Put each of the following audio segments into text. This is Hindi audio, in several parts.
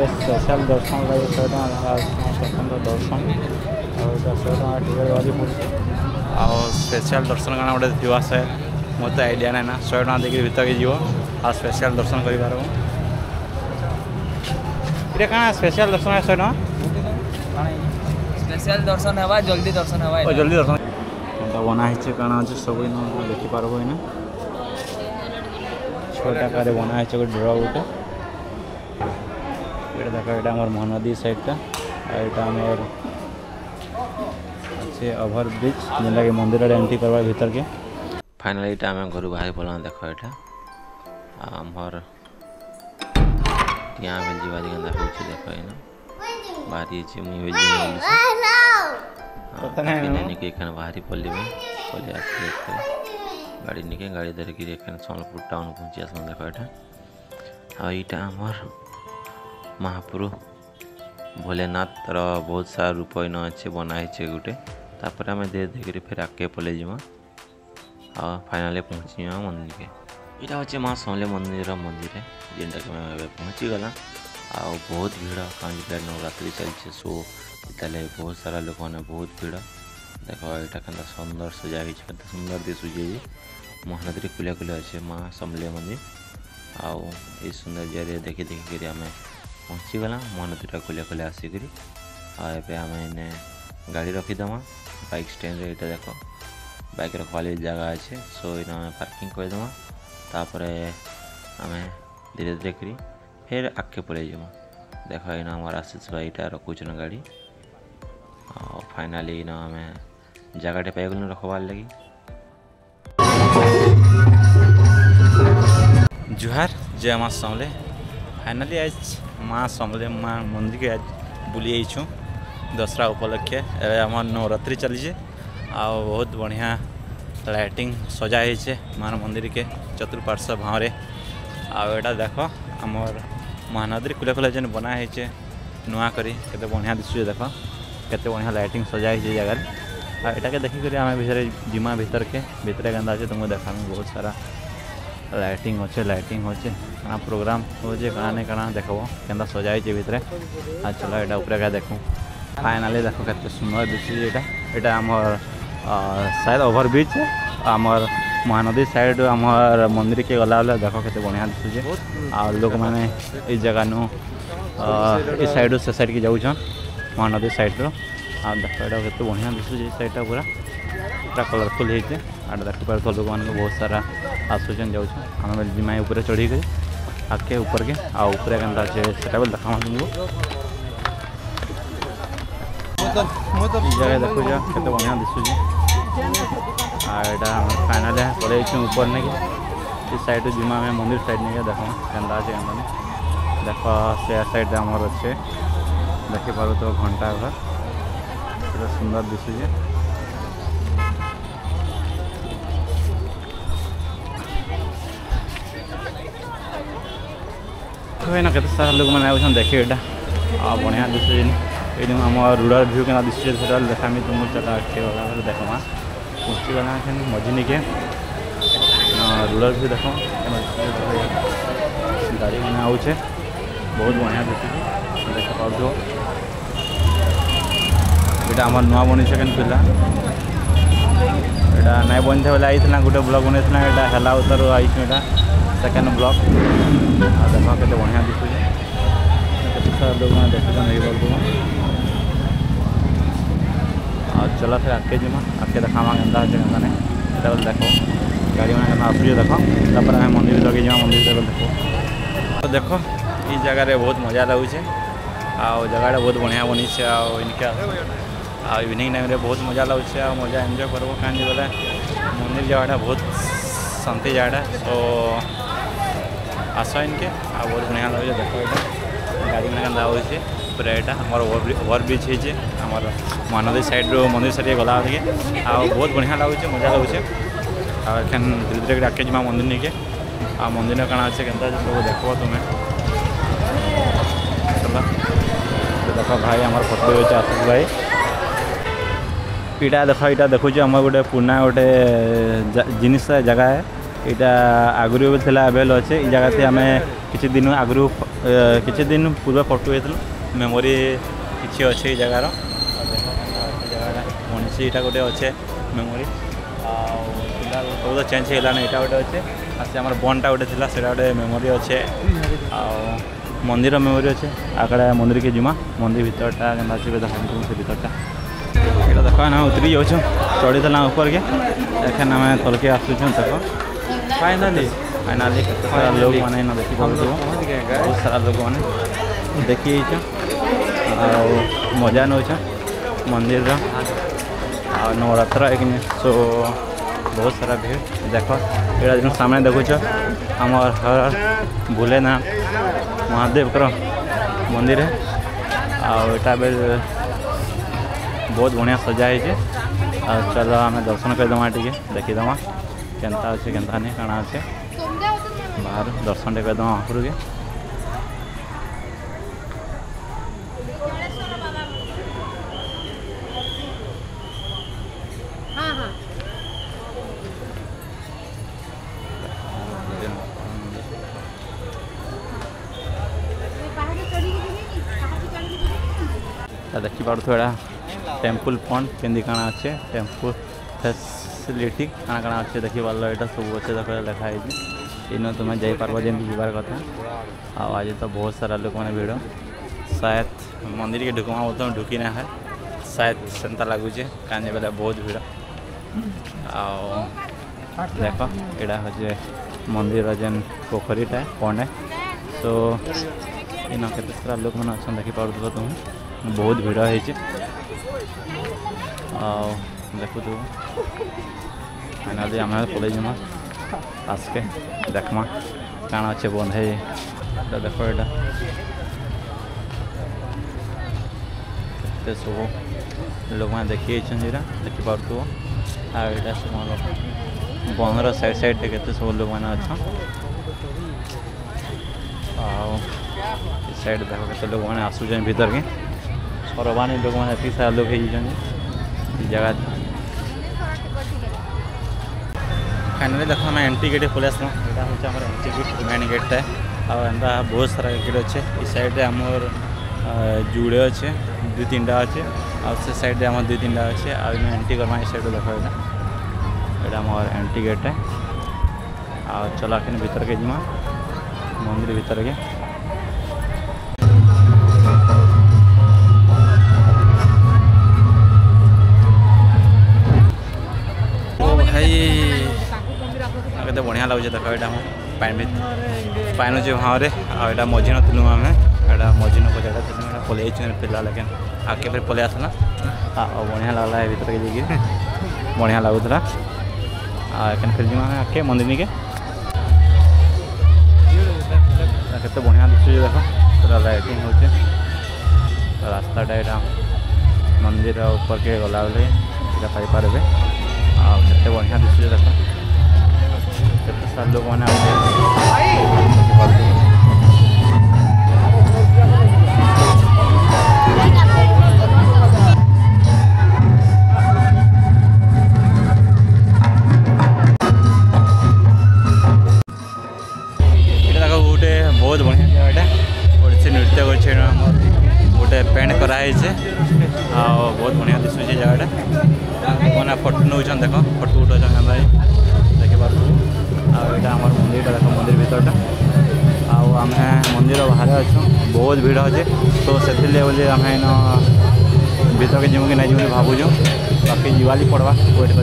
स्पेशल दर्शन लगे 100 टका स्वतंत्र दर्शन और 100 टका टिकेट बाजी पड़े स्पेशल दर्शन काना गोटे थी से मत आइडिया ना 100 टका देखिए भीतर के जीव आ स्पेशल दर्शन कर स्पेशल दर्शन है 100 टका स्पेशल दर्शन हवा जल्दी दर्शन हवा जल्दी दर्शन बना है काना अच्छे सब देखिपार इना 6 टका बना है गोटे ड्र गोटे ये देख ये महानदी साइडटा आमर अच्छे ओभर ब्रिज जेनटा कि मंदिर एंट्री करवा भीतर के फाइनली आम घर बाहर पड़ा देख यहाँ आमर यहाँ बेल जीवा गंदा हो देख इना बाहरी मुझे बाहरी पल्ली पल्ली आसते गाड़ी निके गाड़ी धरिकी सम्बलपुर टाउन पहुँची आस देख यहाँ आमर महाप्रभु भोलेनाथ बहुत सारा रूप इन अच्छे बनाई गोटे तापर आम धीरे धीरे फिर आगे पलि जावा फाइनाली पहुँची मंदिर के यहाँ हूँ माँ समले मंदिर जेनटा कि पहुँची गला आ बहुत भीड़ कहीं नवरात्रि चलছে सो इतने बहुत सारा लोक मैंने बहुत भीड़ देख यहाँ के सुंदर सजा सुंदर दिशुचे महानदी कुलिया कुलिया अच्छे माँ समले मंदिर आउ सुंदर जगह देखी देखिक आम पहुँची गला महानदीटा कुलिया कुलिया आसिक आम इन्हें गाड़ी रखीदमा बाइक स्टैंड रे देख बाइक रखवाली जगह अच्छे सो इन पार्किंग करदमा तापर आम धीरे धीरे करी फिर आगे पलि जामा देख इन आम आशीष भाई यहाँ रखुचन गाड़ी फाइनाली इन आम जगह पाइगल रखबार लगी जुहार जय माँ समले फाइनाली आज माँ समले माँ मंदिर के आज बुली आईछू दसरा उपलक्षे आम नवरात्रि चलीचे आ बहुत बढ़िया लाइटिंग सजा है माँ मंदिर के चतुर्पार्श्व भावरे आटा देख आमर महानदी कुले कुले जेन बना है नुआ करी केते बढ़िया दिशुचे देख केते बढ़िया लाइटिंग सजा है जगह आटा के देखिक आम भीतर जिमा भीतर के भीतर गंदा अच्छे तुमको देखा बहुत सारा लाइटिंग अच्छे कना प्रोग्राम हो कना कना देखो केन्दा सजाई भीतर आ चलो यहाँ ऊपर क्या देखूँ फाइनाली देखो केते सुंदर दिशुचे यहाँ आमर शायद ओवरब्रिज आमर महानदी साइड आमर मंदिर के गला बेले देख के बढ़िया दिशुचे आ लोक मैंने इस जगह नु इस साइड से साइड की जाऊन महानदी साइड रो आ देख यहाँ के बढ़िया दिशुचे साइडटा पूरा पूरा कलरफुल होते आठ देख पार लोक मान बहुत सारा आसुचन जाऊँ आम जिमा ऊपर चढ़ी गई आगे ऊपर के ऊपर केन्ता अच्छे से देखा तुमको जगह देखो के बढ़िया दिशुचे यहाँ फाइनाल पलि ऊपर नहीं इस साइड जिमा में मंदिर साइड नहीं देख केन्दा अच्छे केन्दा नहीं देख से साइड आमर अच्छे देखिपार तो घंटा घर पूरा सुंदर दिशुचे ना केते सारा लोक मैंने आउछन देखे एटा बढ़िया दिशुचे ये आम रूरल व्यू के दिशुचे देखा तुम चला आगे गला देखमा पहुँची गला मझी के रूरल व्यू देख गाड़ी मैंने आउे बहुत बढ़िया दिशुचे देख पाओ यहाँ आम नुआ बनी पिला यहाँ नहीं बनी थे बोले आई गोटे ब्लॉग बन है उतर आई सेकेंड ब्लॉग देख के बढ़िया दिशुचे के लोग मैंने देखते चलो फिर आगे जीमा आगे देखा केन्दा अच्छे केन्दा नहीं ये देखो गाड़ी मैंने आसूचे देख तापर आम मंदिर लगे जा मंदिर देखो तो देखो ये जगह बहुत मजा लगुचे जगह बहुत बढ़िया बनी इनका इवनिंग टाइम बहुत मजा लगुचे मजा एंजॉय करबो कहीं बोले मंदिर जगह बहुत शांति जगह तो आस इनके बहुत बढ़िया लगे देखो यहाँ गाड़ी मैंने केन्दा होचे पूरा यहाँ आम ओवर ब्रिज होचे आमर महानदी साइड मंदिर साइड गला लगे बहुत बढ़िया लगुचे मजा लगुचे आखन धीरे धीरे आगे जीमा मंदिर नहीं के मंदिर कण अच्छे के सब देख तुम्हें चलो देख भाई आम फोटो होचे आशीष भाई इटा देख यहाँ देखुचे आम गोटे पुना गोटे जिनिस जगह है यहाँ आगुरी भी एवेल अच्छे ये जगह आम किसी दिन आगुरी किसी दिन पूर्व फोटो होता मेमोरी किसी अच्छे जगार जगह मनीषी यहाँ गोटे अच्छे मेमोरी सब तो चेंज होगा यहाँ गोटे अच्छे आम बनटा गोटे थी से गोटे मेमोरी अच्छे मंदिर मेमोरी अच्छे आकड़े मंदिर के जिमा मंदिर भीतरटा के देखा से भीतरटा ये देख ना उतरी जाऊँ चढ़ी देला ऊपर के एखन आम तलके आसुँ देख फाइनाली सारा लोग मैंने देखी बहुत सारा लोग मैंने देखी मजा नौ मंदिर नवरात्र एक सो बहुत सारा भीड़ देख ये जो सामने देखुच आमर हर भोलेनाथ महादेव मंदिर है आटा बेल बहुत बढ़िया सजा है चलो आम दर्शन करदमा टे देखीदमा केन्ता अच्छे केन्ता नहीं काଣା अच्छे बाहर दर्शन टे करदमा आखरू के देखी पार्थ टेम्पल फंड केंदी काଣା अच्छे टेम्पल फैसिलिटी काଣା काଣା अच्छे देखी पार्ल यहाँ सब अच्छे देख लिखाई इन तुम जापार जमी जीवार कथा आज तो बहुत सारा लोग मैंने भिड़ शायद मंदिर के ढुकमा बोलते ढुकी ना है शायद सेंता लगुचे कहीं बेले बहुत भीड़ देख यहाँ हूँ मंदिर जेन पोखरीटा पंड है सो इन के सारा लोग मैंने अच्छा देखी पार्थ तुम बहुत भीड़ है देखु तू फाइनाली आम पलि जमा आस के देखमा काण अच्छे बंद है देख ये सब लोग मैंने देखी देखी पार्थ यहाँ सब बंदर साइड साइड के सब लोग मैंने अच्छा साइड देख के लोग मैंने आसुचन भीतर के सरवानी लोग मैंने एति सारा लोग जगह फाइनाली देख मैं एंट्री गेट पलि आसला यहाँ हूँ एंट्री गेट मेन गेटा आंता बहुत सारा गेट अच्छे इस साइड आमर जुड़े अच्छे दु तीन अच्छे से साइड आम दु तीन अच्छे एंट्री करमा साइड देख यहाँ आम एंट्री गेट है चला के भीतर के जिमा मंदिर भीतर के तो बढ़िया लगे देख यहाँ पाइन अच्छे हाँ यहाँ मझी नु आम यहाँ मझी नु जगह पलि पिला लेकिन आगे फिर पलि आसला बढ़िया लगला भीतर के जाइए बढ़िया लगुला एखन फिर जीमा आगे मंदिर के केते बढ़िया दिशुचे देख पूरा लाइटिंग हो रास्ताटा यहाँ मंदिर ऊपर के गला बेले पारे केते बढ़िया दिशुचे देख केते सारा लोग मैंने गोटे बहुत बढ़िया जगह ओडिसी नृत्य कर गोटे पेंट कराई बहुत बढ़िया दिशुचे जगह मैंने फोटो नौ देख फोटो उठाऊँ भाई देखिपार यहाँ आम मंदिर देख मंदिर भीतरटा आम मंदिर बाहर अच्छु बहुत भीड़ अच्छे तो से आम इन भीतर के जीवन कि नहीं जीवन भावुँ बाकी जीवाली पड़वा वेट कर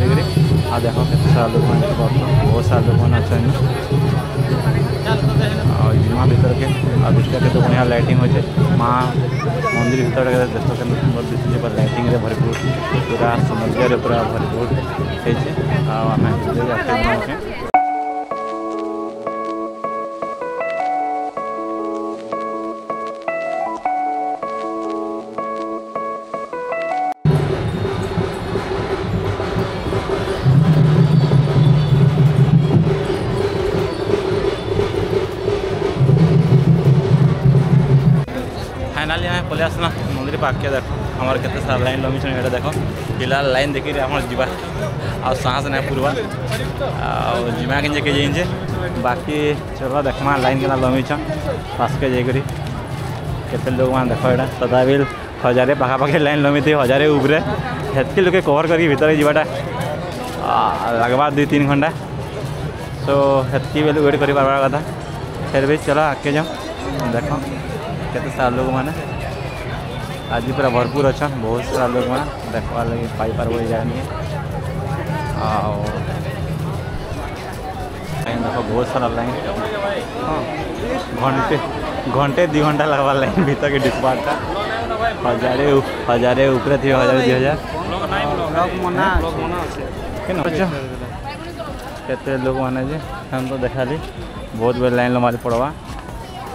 देख के सारा लोग मैंने बहुत सारा लोग मैंने अच्छा जिमा भीतर के भीतर के तो बढ़िया लाइटिंग हो माँ मंदिर भीतर देख के सुंदर दिशुचे लाइटिंग भरपूर पूरा सौंदर्य पूरा भरपूर होमें फाइनाली आम पलि आसला मंदिर पाखे देख हमारे केते सारा लाइन लगी ये देख पिला लाइन देखिए आम जा साहस ना पूर्वा जिमा के जाइए बाकी चलो देखमा लाइन के लमीछन पास के जाकर केते लोग मैंने देख यहाँ तथापि 1000 पाखापाखि लाइन लमी थी 1000 उपरे हेतकी लोके कवर करके भीतर जावाटा लगवा 2-3 घंटा सो हेतकी बेले वेट कर पार्बार कथा फिर भी चलो आगे जाओ देख केते सारा लोग मैंने आज पूरा भरपूर अच्छा बहुत सारा लोग मैंने देखवार लगे पाई पार्ब जगह नहीं देख बहुत सारा लाइन हाँ घंटे 2 घंटा लगवार लाइन भीतर के डिस्पार्टा 1000 ऊपर थी 1000 2000 केते लोग मैंने जे हम तो देखा ली बहुत बेल लाइन लमारी पड़वा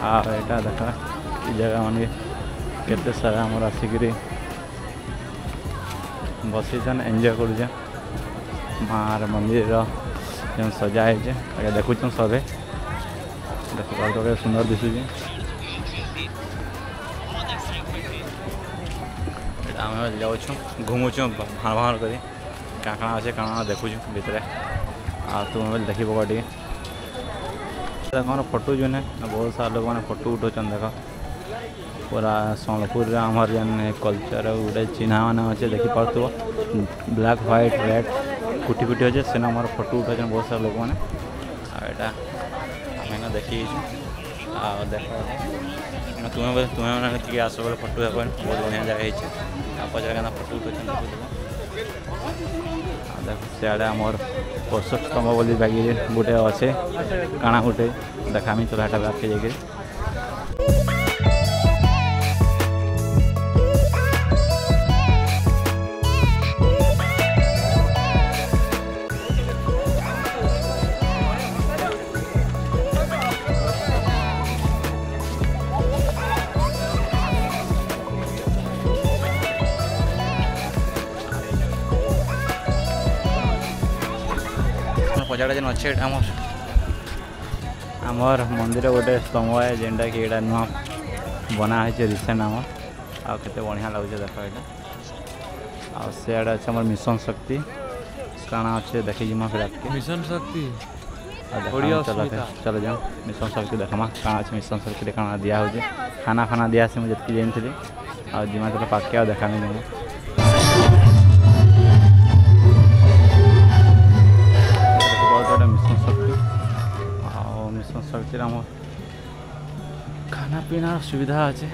आटा देखा जगह मान केते सारा आमर आसिक बसीचन एंजॉय कर मार मंदिर जो सजा है देखुन सबे देख पार सुंदर दिशुचे आम जाऊँ घुमुचु भाड़ भाड़ कर काଣା अच्छे काଣା देखुचु भितर आ तुम देखी पक टे देख फोटो जो है बहुत सारा लोग मैंने फोटो उठाऊन देख पूरा सम्बलपुर आमर जेन कल्चर गोटे चिन्ह मान अच्छे देखिपार ब्लैक व्हाइट रेड कुटी कुटी अच्छे से आम फोटो उठाऊन बहुत सारा लोग मैंने आम देखी देख तुम्हें तुम्हें आस बोले फोटो देख बहुत बढ़िया जगह पचार फोटो उठाऊन देख सियाड़े आमर अशोक स्तंभ बोली बागी गोटे अच्छे काଣା गोटे देखामी चलो हेटा बात के जाकर पचाड़ा जेन अच्छे आमर मंदिर गोटे स्तंभ है जेनटा कि यहाँ नुआ बना है रिसेंट आम आते बढ़िया लगुच देख यहाँ सियाड़े अच्छे आम मिशन शक्ति काଣା अच्छे देखी जिमा फिर आपके मिशन शक्ति चलो जाओ मिशन शक्ति देखमा काଣା अच्छे मिशन शक्ति काଣା दिया हो खाना खाना दिया से मुझे जी थी आ जिमा चलो पाके देखा नहीं जाऊँ मिशन शक्ति मिशन शक्ति आम खाना पीना सुविधा अच्छे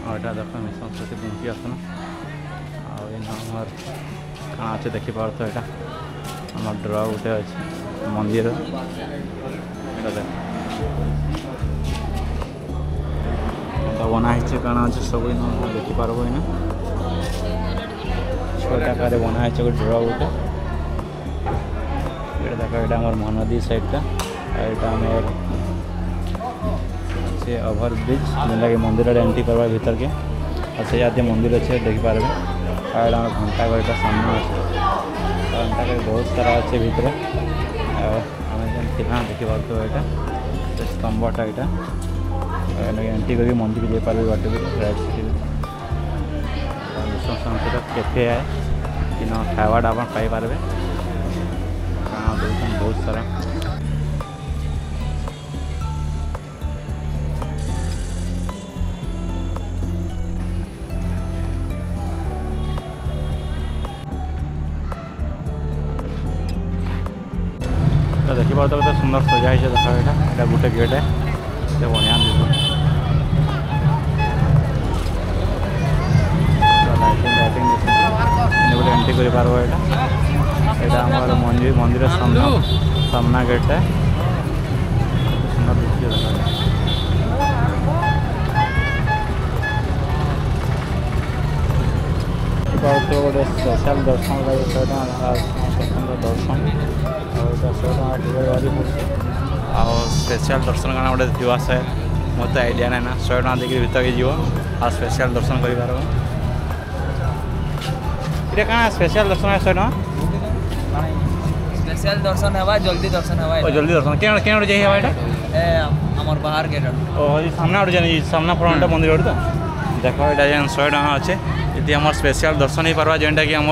यहाँ देख मिशन शक्ति पहुँची आसन आमर कहाँ अच्छे देखिपार तो यहाँ आम ड्र गोटे अच्छे मंदिर देख बनाई कण अच्छे सब देखिपार ना छोटा कार बनाई गोटे ड्र गोटे देख यहाँ आम महानदी साइडटा यहाँ से ओभर ब्रिज जेनटा कि मंदिर एंट्री करवा भीतर के और से जाते मंदिर अच्छे देखिपारे और घंटा घर सामने अच्छे घंटा घर बहुत सारा अच्छे भीतर आम जेन देखिपार तो यहाँ स्तंभटा यहाँ एंट्री करके मंदिर को जापारे बाटे राइट साइड कैफे है कि खावाटा आप पाइपारे बहुत सारा देखिए तो सुंदर सजा है देखा यहाँ गोटे गेट है बढ़िया गोटे एंट्री कर पार्ब यहाँ हमारे मंदिर सामना गेट है सुंदर दृश्य देखा गोटे स्पेशल दर्शन लगे 100 दर्शन स्पेशल दर्शन करना गोटे जुआ से मत आइडिया ना 100 टका देखिए भीतर के जीव आ स्पेशल दर्शन कर स्पेशल दर्शन है 100 टका स्पेशल दर्शन है जल्दी दर्शन है जल्दी दर्शन क्या जाइए आमर बाहर गेट सामना गोटे सामना फ्रंट मंदिर तो देख यहाँ 100 टका अच्छे ये आम स्पेशल दर्शन हो पार्बा जेनटा कि आम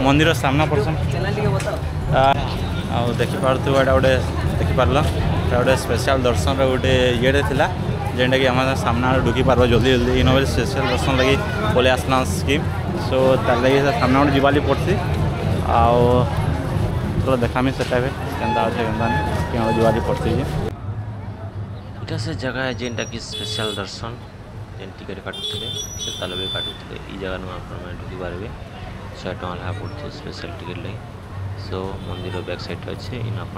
मंदिर सामना पर्सन आउ देखिपु एटा गोटे देखिपार गोटे स्पेशल दर्शन गोटे ये था जेनटा कि आम सामना ढुकी पार जल्दी जल्दी इन स्पेशल दर्शन लगी पलि आसना स्कीम सो तार लगे सामना गोटे जीवाली पड़सी आउ तो देखामी से केन्ता अच्छे केन्ता नहीं जीवाली पड़सी इटा से जगह है जेनटा कि स्पेशल दर्शन जेन टिकेट काटुले से ताल भी काटुले ई जगह आप ढुकी पारे 100 टका ला पड़े स्पेशल टिकेट लगे सो मंदिर बैक साइड अच्छे इन आप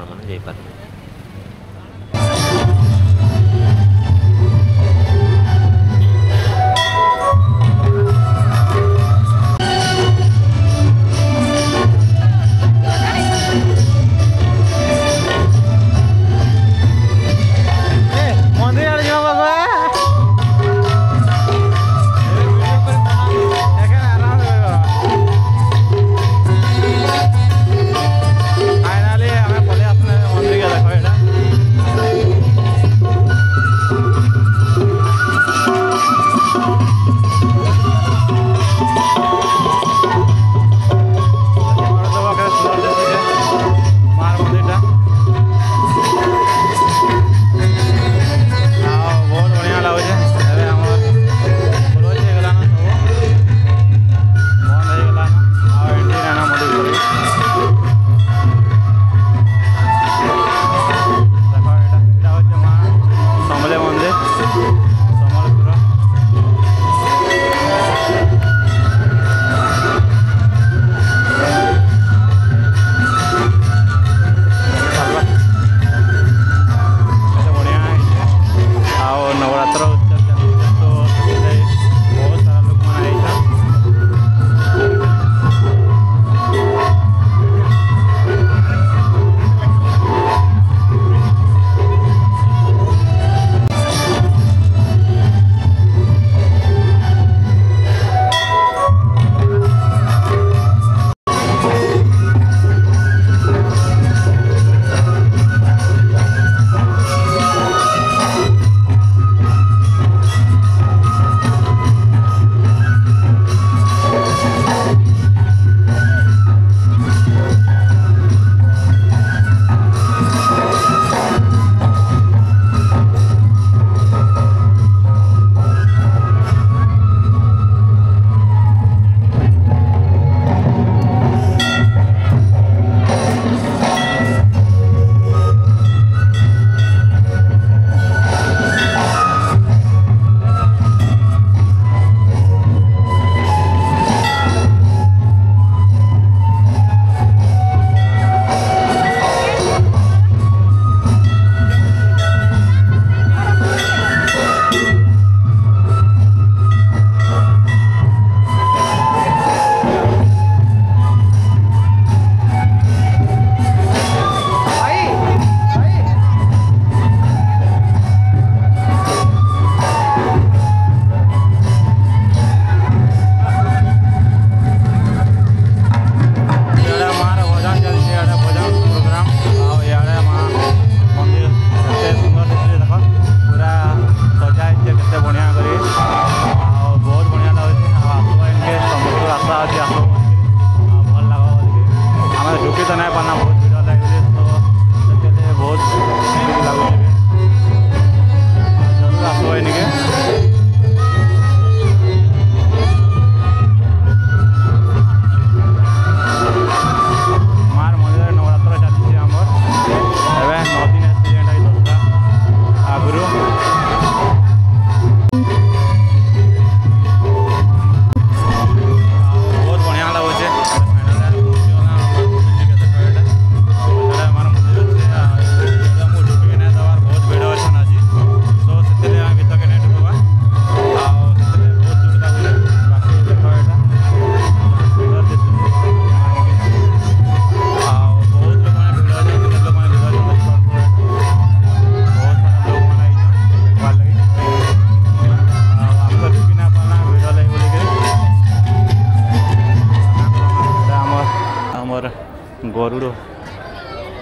गरुड़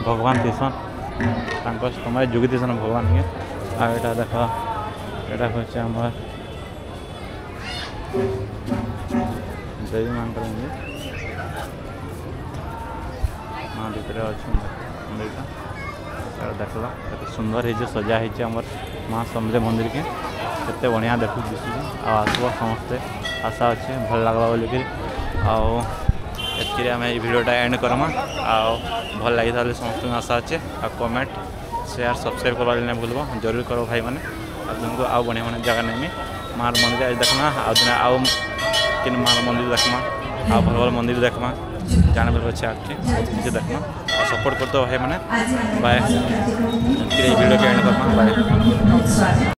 भगवान दिसन समय जोगी दिसन भगवान के आटा देख यहाँ हूँ आम देवी माँ माँ भीतर अच्छा मंदिर देख के सुंदर है सजा है आम माँ समले मंदिर के केते बढ़िया देखू दिशु आसब समस्ते आशा अच्छे भल लगवा बोलिकी आम भिडियोटा एंड करमा भल लगी था समस्त आशा अच्छे आ कमेंट शेयर सब्सक्राइब करवा नहीं भूलब जरूर करो भाई मैंने तुमको आउ बढ़िया बढ़िया जगह नहीं मार मंदिर आज देखना आउ किन मार मंदिर देखमा आ भल भल मंदिर देखमा जाने वाले अच्छे अच्छे देखना और सपोर्ट करते भाई मैंने बाय वीडियो के एंड करमा बाय।